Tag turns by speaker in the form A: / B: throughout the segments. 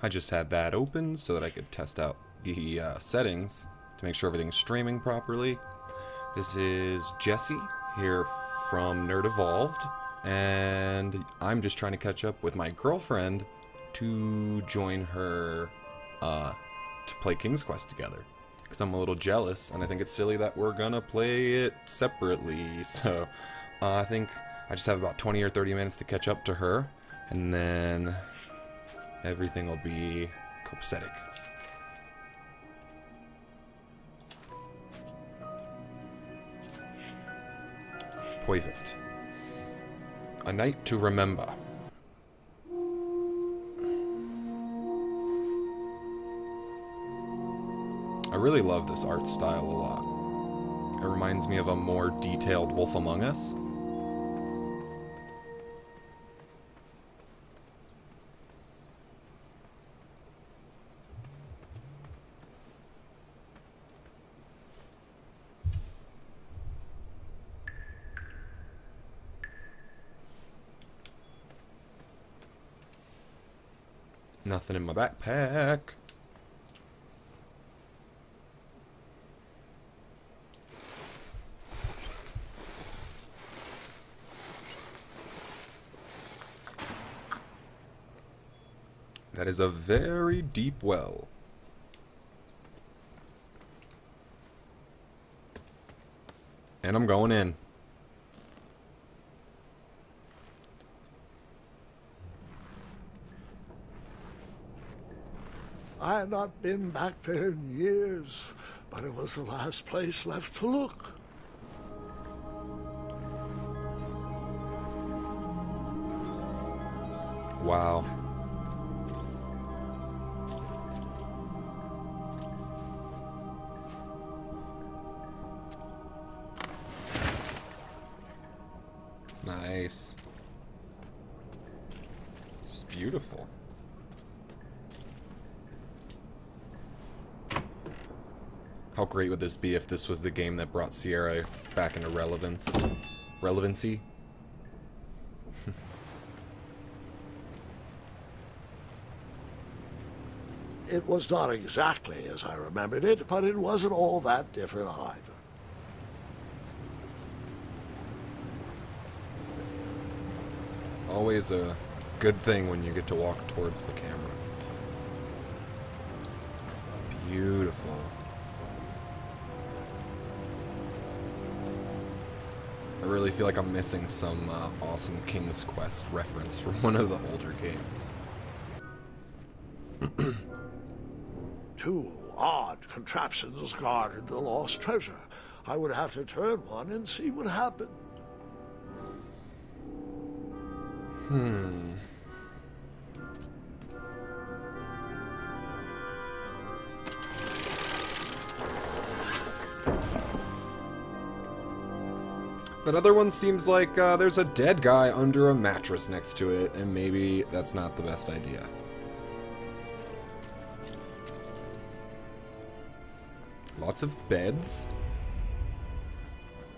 A: I just had that open so that I could test out the settings to make sure everything's streaming properly. This is Jesse here from Nerd Evolved, and I'm just trying to catch up with my girlfriend to join her to play King's Quest together. Because I'm a little jealous, and I think it's silly that we're gonna play it separately. So I think I just have about 20 or 30 minutes to catch up to her, and then everything will be copacetic. Perfect. A night to remember. I really love this art style a lot. It reminds me of a more detailed Wolf Among Us. Nothing in my backpack. That is a very deep well. And I'm going in.
B: I had not been back there in years, but it was the last place left to look.
A: Wow. Nice. It's beautiful. How great would this be if this was the game that brought Sierra back into relevancy?
B: It was not exactly as I remembered it, but it wasn't all that different either.
A: Always a good thing when you get to walk towards the camera. Beautiful. I really feel like I'm missing some awesome King's Quest reference from one of the older games.
B: Two odd contraptions guarded the lost treasure. I would have to turn one and see what happened.
A: That other one seems like there's a dead guy under a mattress next to it, and maybe that's not the best idea. Lots of beds.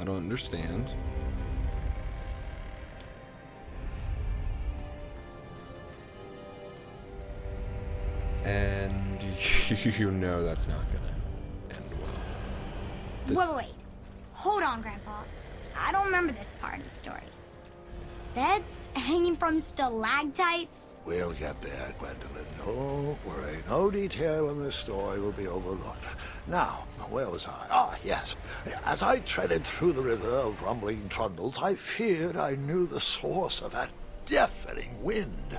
A: I don't understand. And you know that's not gonna end well.
C: Wait. Hold on, Grandpa. I don't remember this part of the story. Beds hanging from stalactites?
B: We'll get there, Gwendolyn. Don't worry. No detail in this story will be overlooked. Now, where was I? Ah, yes. As I treaded through the river of rumbling trundles, I feared I knew the source of that deafening wind.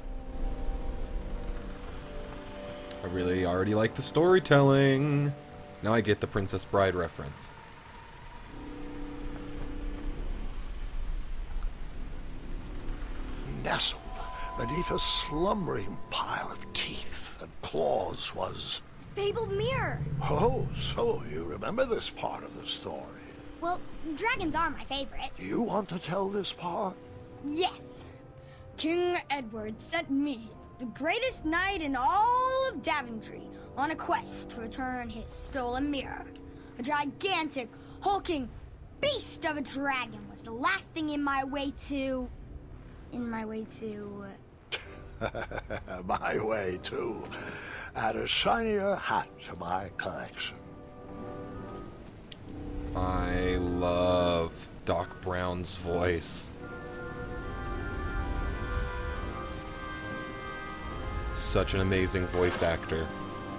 A: I really already like the storytelling. Now I get the Princess Bride reference.
B: Nestled beneath a slumbering pile of teeth and claws was...
C: Fabled mirror.
B: Oh, so you remember this part of the story.
C: Well, dragons are my favorite.
B: You want to tell this part?
C: Yes. King Edward sent me, the greatest knight in all of Daventry, on a quest to return his stolen mirror. A gigantic, hulking beast of a dragon was the last thing in my way to...
B: My way, too. Add a shinier hat to my collection.
A: I love Doc Brown's voice. Such an amazing voice actor.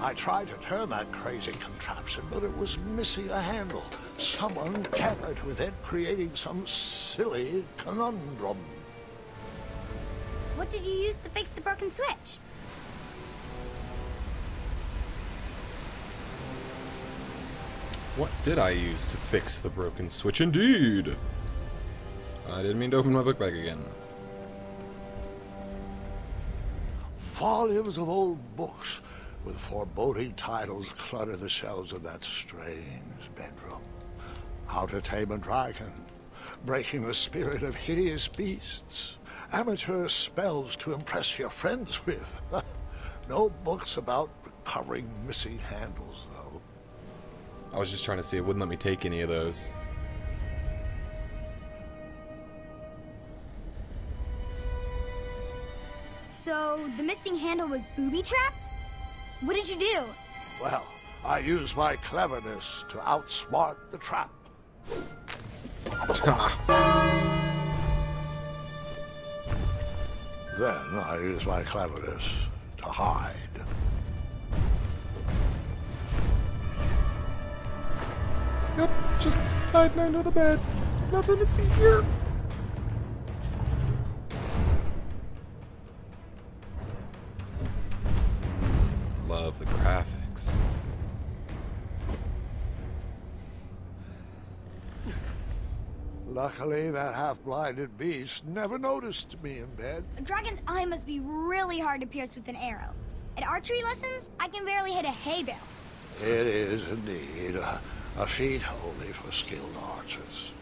B: I tried to turn that crazy contraption, but it was missing a handle. Someone tampered with it, creating some silly conundrum.
C: What did you use to fix the broken switch?
A: What did I use to fix the broken switch? Indeed! I didn't mean to open my book bag again.
B: Volumes of old books with foreboding titles clutter the shelves of that strange bedroom. How to Tame a Dragon, Breaking the Spirit of Hideous Beasts, Amateur Spells to Impress Your Friends with. No books about recovering missing handles, though.
A: I was just trying to see, it wouldn't let me take any of those.
C: So, the missing handle was booby-trapped? What did you do?
B: Well, I used my cleverness to outsmart the trap. Then I used my cleverness to hide.
A: Yep, just hiding under the bed. Nothing to see here. Love the graphics.
B: Luckily, that half-blinded beast never noticed me in bed.
C: A dragon's eye must be really hard to pierce with an arrow. At archery lessons, I can barely hit a hay bale.
B: It is indeed a feat only for skilled archers.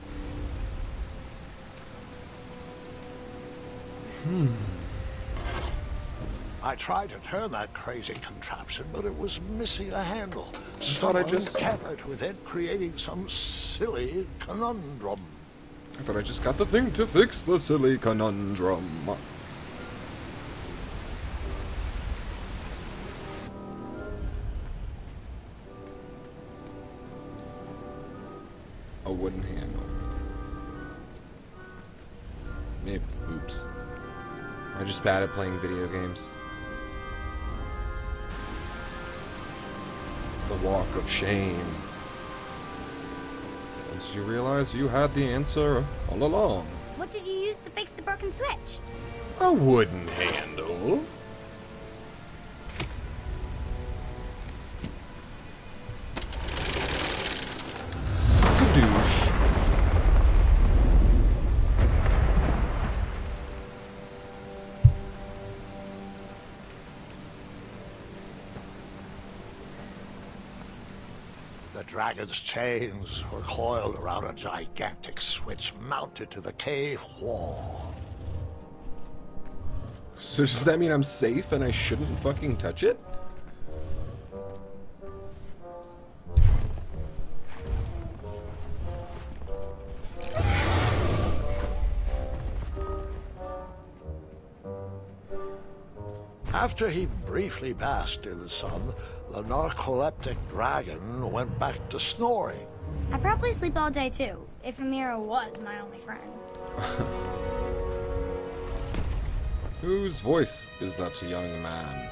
B: I tried to turn that crazy contraption, but it was missing a handle. Someone tampered with it, creating some silly conundrum.
A: I thought I just got the thing to fix the silly conundrum. A wooden handle. Maybe. Oops. I'm just bad at playing video games. The walk of shame. Once you realize you had the answer all along.
C: What did you use to fix the broken switch?
A: A wooden handle. Skadoosh.
B: The dragon's chains were coiled around a gigantic switch mounted to the cave wall.
A: So does that mean I'm safe and I shouldn't fucking touch it?
B: After he briefly basked in the sun, the narcoleptic dragon went back to snoring.
C: I probably sleep all day too, if Amira was my only friend.
A: Whose voice is that young man?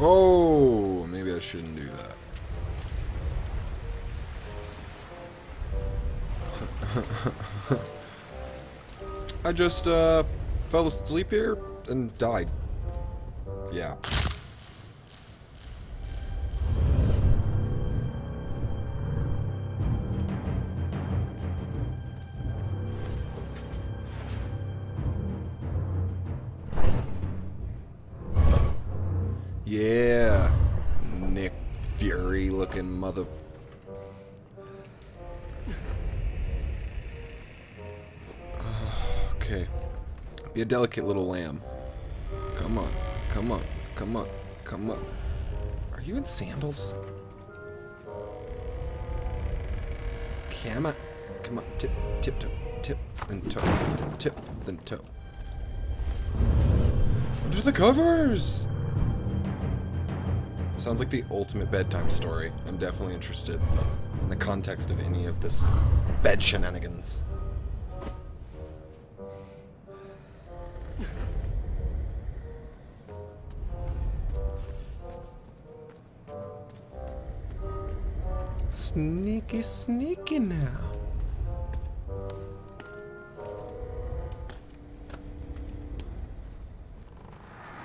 A: Oh, maybe I shouldn't do that. I just fell asleep here and died. Yeah. Yeah, Nick Fury looking mother. Okay. Be a delicate little lamb. Come on. Come on. Come on. Come on. Are you in sandals? Come on. Come on. Tip. Tiptoe. Tip. Then toe. Tip. Then toe. Under the covers! Sounds like the ultimate bedtime story. I'm definitely interested in the context of any of this bed shenanigans. Sneaky, sneaky now.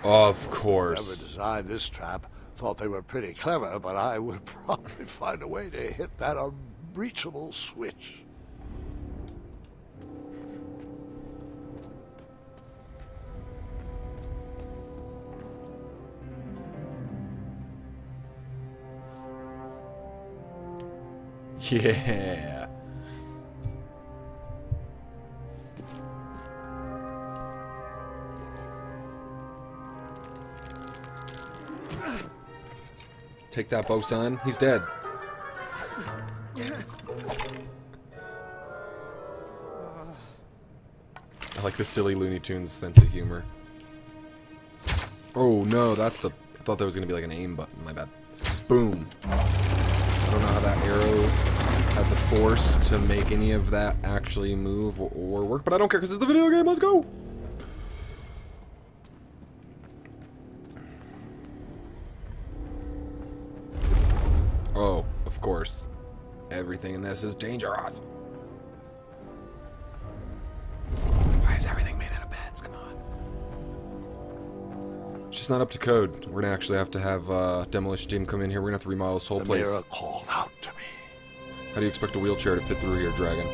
A: Of course.
B: Whoever designed this trap thought they were pretty clever, but I would probably find a way to hit that unreachable switch.
A: Yeah. Take that, bow son. He's dead. I like the silly Looney Tunes sense of humor. Oh no, that's the... I thought that was going to be like an aim button. My bad. Boom. I don't know how that arrow had the force to make any of that actually move or work, but I don't care because it's a video game. Let's go! Oh, of course. Everything in this is dangerous. Why is everything made out of beds? Come on. It's just not up to code. We're gonna actually have to have demolition team come in here. We're gonna have to remodel this whole place.
B: The mirror called out to me.
A: How do you expect a wheelchair to fit through here, Dragon?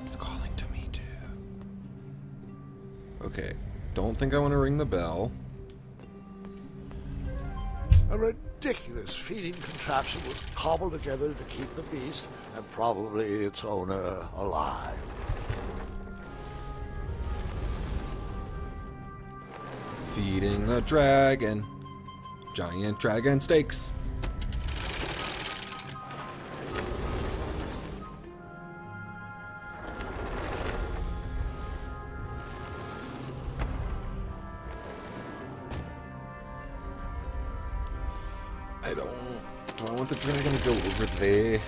A: It's calling to me too. Okay. Don't think I want to ring the bell.
B: A ridiculous feeding contraption was cobbled together to keep the beast and probably its owner alive.
A: Feeding the dragon. Giant dragon steaks. I don't want the dragon to go over there.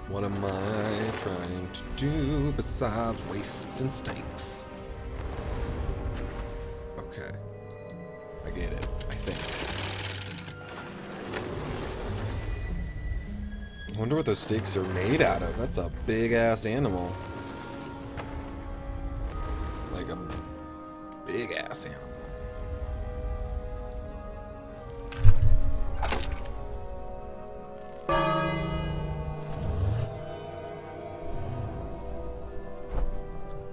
A: What am I trying to do besides wasting steaks? Okay. I get it, I think. I wonder what those steaks are made out of. That's a big-ass animal. Like a big-ass animal.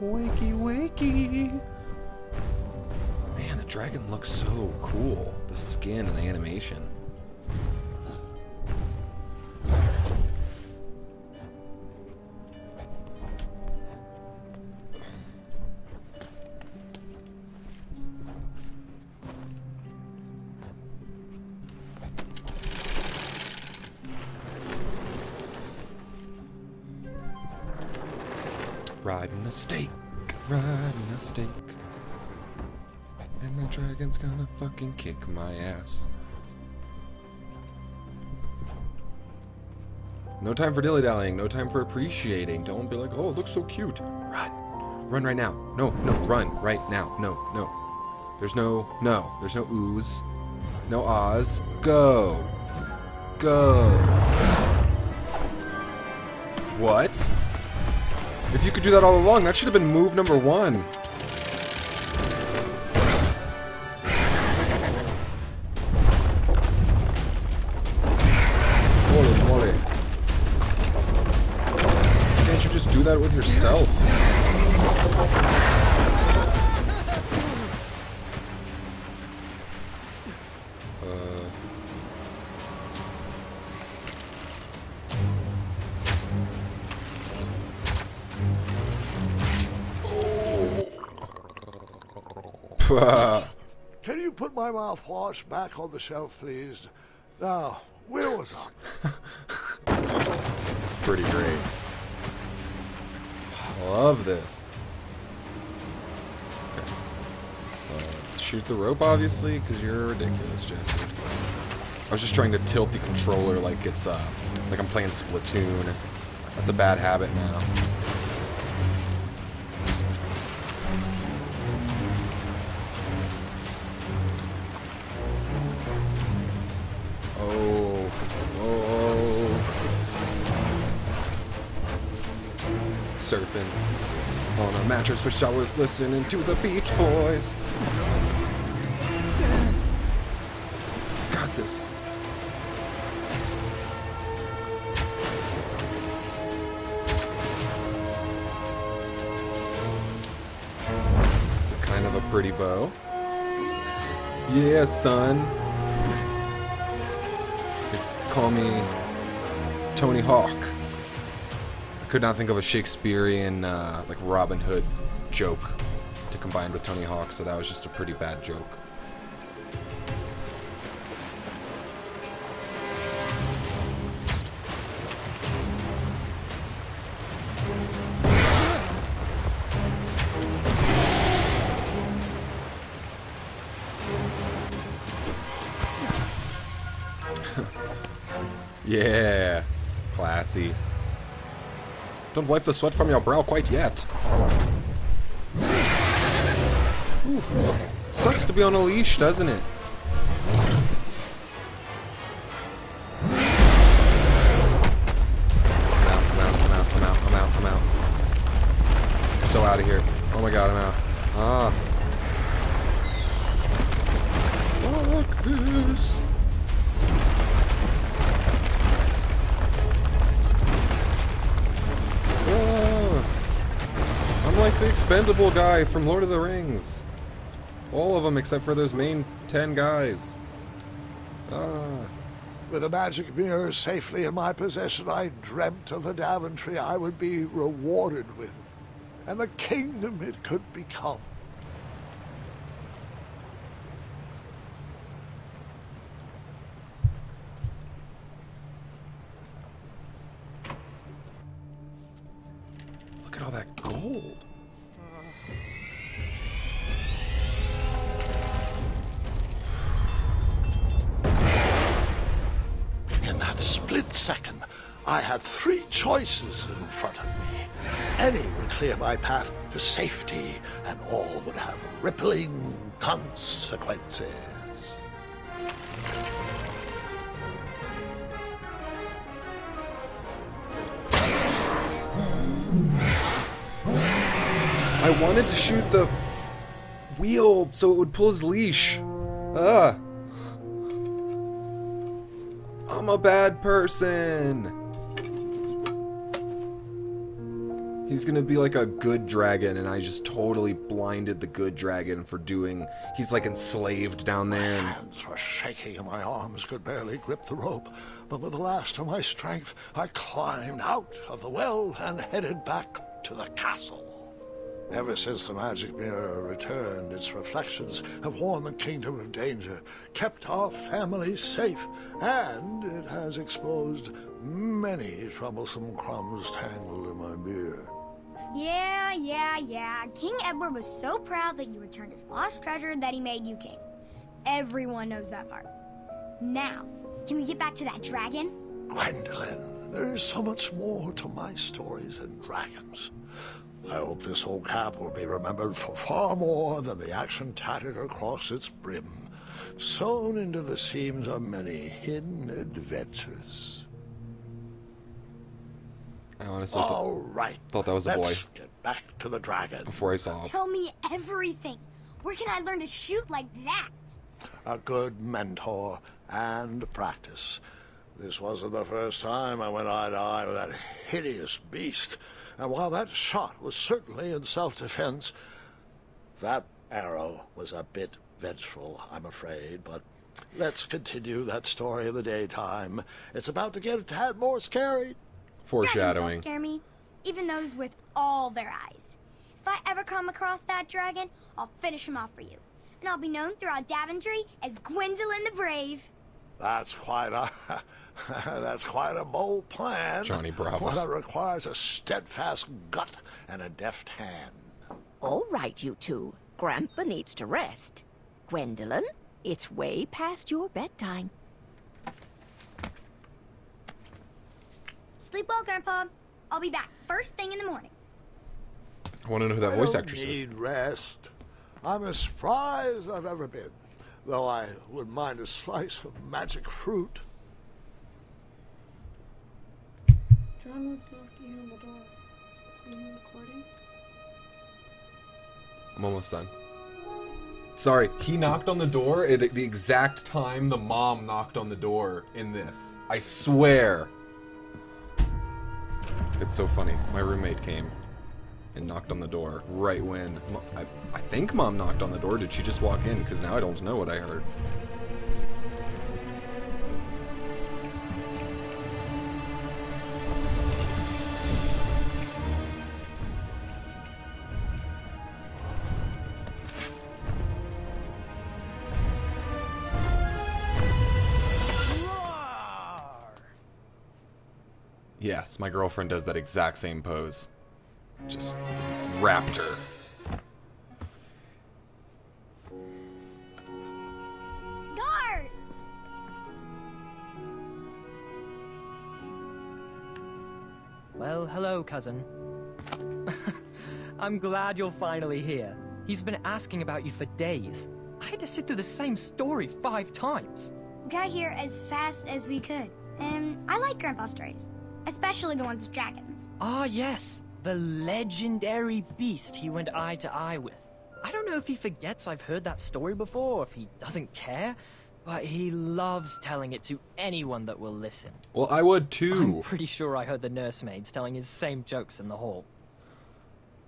A: Wakey, wakey. Man, the dragon looks so cool. The skin and the animation. Riding a steak, riding a steak. And the dragon's gonna fucking kick my ass. No time for dilly-dallying, no time for appreciating. Don't be like, oh, it looks so cute. Run. Run right now. No, no, run right now. No, no. There's no oohs. No ahs. Go. Go. What? If you could do that all along, that should have been move number 1. Holy moly. Can't you just do that with yourself?
B: Can you put my mouthwash back on the shelf, please? Now, where was I?
A: It's pretty great. I love this. Okay. Shoot the rope, obviously, because you're ridiculous, Jesse. I was just trying to tilt the controller like it's like I'm playing Splatoon. That's a bad habit now. Surfing on a mattress, which I was listening to the Beach Boys. Got this. It's a kind of a pretty bow. Yeah, son. They call me Tony Hawk. Could not think of a Shakespearean like Robin Hood joke to combine with Tony Hawk, so that was just a pretty bad joke. Yeah, classy. Don't wipe the sweat from your brow quite yet. Ooh. Sucks to be on a leash, doesn't it? I'm out. I'm so out of here. Oh my god, I'm out. Ah. Fuck this. I'm like the expendable guy from Lord of the Rings. All of them except for those main 10 guys.
B: With a magic mirror safely in my possession, I dreamt of the Daventry I would be rewarded with, and the kingdom it could become.
A: Look at all that gold.
B: In that split second, I had 3 choices in front of me. Any would clear my path to safety, and all would have rippling consequences.
A: I wanted to shoot the wheel so it would pull his leash. I'm a bad person. He's gonna be like a good dragon, and I just totally blinded the good dragon for doing... He's like enslaved down there.
B: My hands were shaking and my arms could barely grip the rope. But with the last of my strength, I climbed out of the well and headed back to the castle. Ever since the magic mirror returned, its reflections have warned the kingdom of danger, kept our family safe, and it has exposed many troublesome crumbs tangled in my beard.
C: Yeah. King Edward was so proud that you returned his lost treasure that he made you king. Everyone knows that part. Now, can we get back to that dragon?
B: Gwendolyn, there is so much more to my stories than dragons. I hope this old cap will be remembered for far more than the action tattered across its brim, sewn into the seams of many hidden adventures.
A: I honestly thought that was a boy.
B: Let's get back to the dragon.
A: Before I saw him.
C: Tell me everything. Where can I learn to shoot like that?
B: A good mentor and practice. This wasn't the first time I went eye to eye with that hideous beast. And while that shot was certainly in self-defense, that arrow was a bit vengeful, I'm afraid. But let's continue that story in the daytime. It's about to get a tad more scary.
A: Foreshadowing.
C: Dragons don't scare me, even those with all their eyes. If I ever come across that dragon, I'll finish him off for you. and I'll be known throughout Daventry as Gwendolyn the Brave.
B: That's quite a that's quite a bold plan.
A: Johnny Bravo.
B: One that requires a steadfast gut and a deft hand.
D: All right, you two. Grandpa needs to rest. Gwendolyn, it's way past your bedtime.
C: Sleep well, Grandpa. I'll be back first thing in the morning.
A: I want to know who that
B: I
A: voice
B: don't
A: actress is.
B: need rest. I'm as spry as I've ever been, though I wouldn't mind a slice of magic fruit.
E: John was knocking on the door. Are you recording?
A: I'm almost done. Sorry, he knocked on the door at the exact time the mom knocked on the door in this. I swear. It's so funny. My roommate came and knocked on the door right when... I think Mom knocked on the door. Did she just walk in? Because now I don't know what I heard. Yes, my girlfriend does that exact same pose. Just raptor.
C: Guards!
F: Well, hello, cousin. I'm glad you're finally here. He's been asking about you for days. I had to sit through the same story 5 times.
C: We got here as fast as we could, and I like Grandpa's stories, especially the ones with dragons.
F: Ah, yes. The legendary beast he went eye to eye with. I don't know if he forgets I've heard that story before, or if he doesn't care, but he loves telling it to anyone that will listen.
A: Well, I would too.
F: I'm pretty sure I heard the nursemaids telling his same jokes in the hall.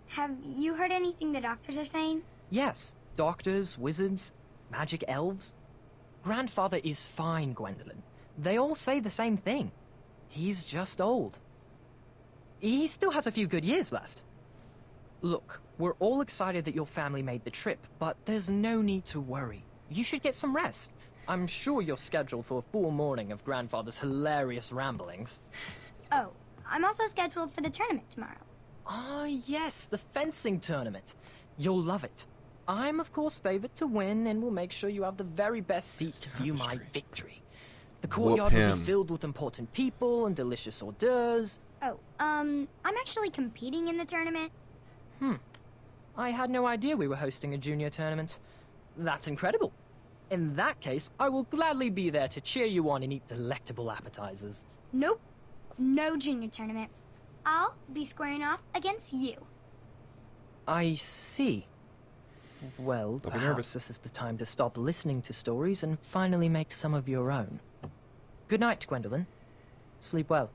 C: Have you heard anything the doctors are saying?
F: Yes, doctors, wizards, magic elves. Grandfather is fine, Gwendolyn. They all say the same thing. He's just old. He still has a few good years left. Look, we're all excited that your family made the trip, but there's no need to worry. You should get some rest. I'm sure you're scheduled for a full morning of Grandfather's hilarious ramblings.
C: Oh, I'm also scheduled for the tournament tomorrow.
F: Ah, yes, the fencing tournament. You'll love it. I'm, of course, favored to win, and will make sure you have the very best seat to view my victory. The courtyard will be filled with important people and delicious hors d'oeuvres.
C: Oh, I'm actually competing in the tournament.
F: I had no idea we were hosting a junior tournament. That's incredible. In that case, I will gladly be there to cheer you on and eat delectable appetizers.
C: Nope, no junior tournament. I'll be squaring off against you.
F: I see. Well,
A: Don't be
F: perhaps
A: nervous.
F: this is the time to stop listening to stories and finally make some of your own. Good night, Gwendolyn. Sleep well.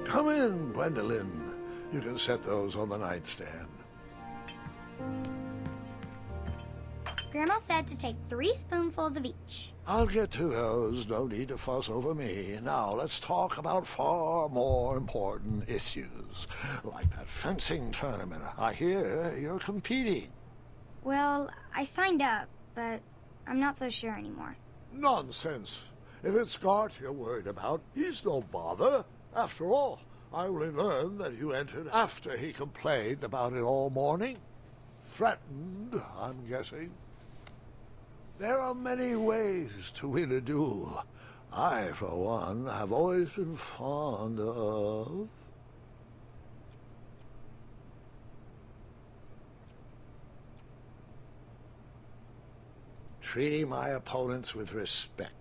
B: Come in, Gwendolyn. You can set those on the nightstand.
C: Grandma said to take 3 spoonfuls of each.
B: I'll get to those. No need to fuss over me. Now, let's talk about far more important issues, like that fencing tournament. I hear you're competing.
C: Well, I signed up, but I'm not so sure anymore.
B: Nonsense. If it's Gart you're worried about, he's no bother. After all, I only learned that you entered after he complained about it all morning. Threatened, I'm guessing. There are many ways to win a duel. I, for one, have always been fond of... treating my opponents with respect.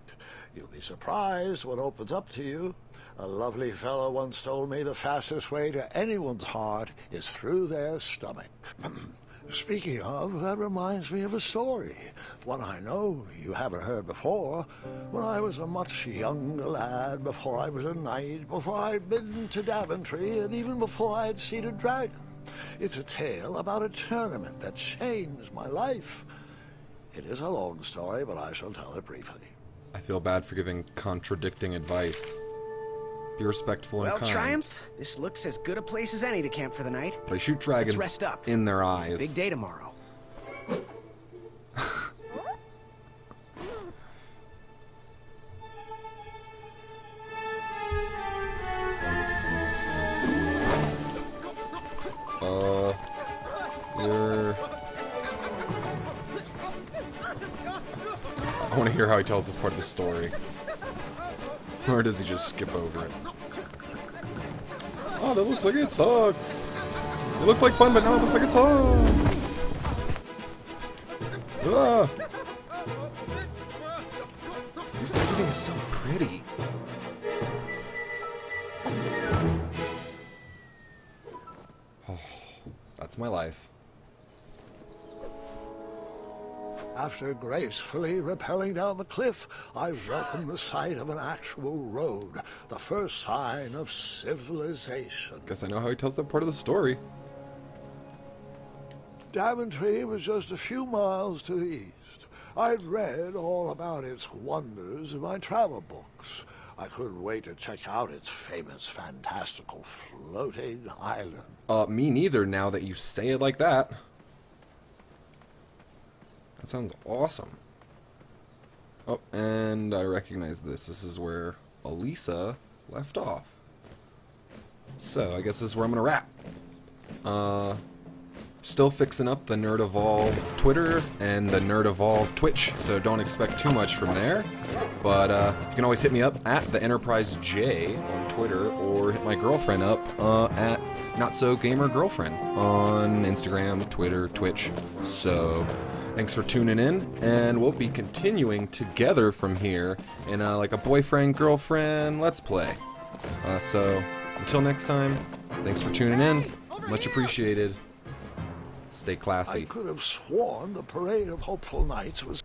B: You'll be surprised what opens up to you. A lovely fellow once told me the fastest way to anyone's heart is through their stomach. Speaking of, that reminds me of a story. One I know you haven't heard before. When I was a much younger lad, before I was a knight, before I'd been to Daventry, and even before I'd seen a dragon. It's a tale about a tournament that changed my life. It is a long story, but I shall tell it briefly.
A: I feel bad for giving contradicting advice. Be respectful and
G: Well,
A: kind.
G: Triumph, this looks as good a place as any to camp for the night.
A: But I shoot dragons
G: Let's rest up.
A: in their eyes.
G: Big day tomorrow.
A: I want to hear how he tells this part of the story. Or does he just skip over it? Oh, that looks like it sucks. It looked like fun, but now it looks like it sucks. Ah. Everything is so pretty. Oh, that's my life.
B: After gracefully rappelling down the cliff, I welcomed the sight of an actual road, the first sign of civilization.
A: Guess I know how he tells that part of the story.
B: Daventry was just a few miles to the east. I'd read all about its wonders in my travel books. I couldn't wait to check out its famous, fantastical floating island.
A: Me neither, now that you say it like that. That sounds awesome. Oh, and I recognize this. This is where Elisa left off. So, I guess this is where I'm going to wrap. Still fixing up the Nerd Evolve Twitter and the Nerd Evolve Twitch, so don't expect too much from there. But you can always hit me up at the Enterprise J on Twitter, or hit my girlfriend up at NotSoGamerGirlfriend on Instagram, Twitter, Twitch. So thanks for tuning in, and we'll be continuing together from here in like a boyfriend-girlfriend Let's Play. So until next time, thanks for tuning in. Much appreciated. Stay classy.
B: I could have sworn the Parade of Hopeful Knights was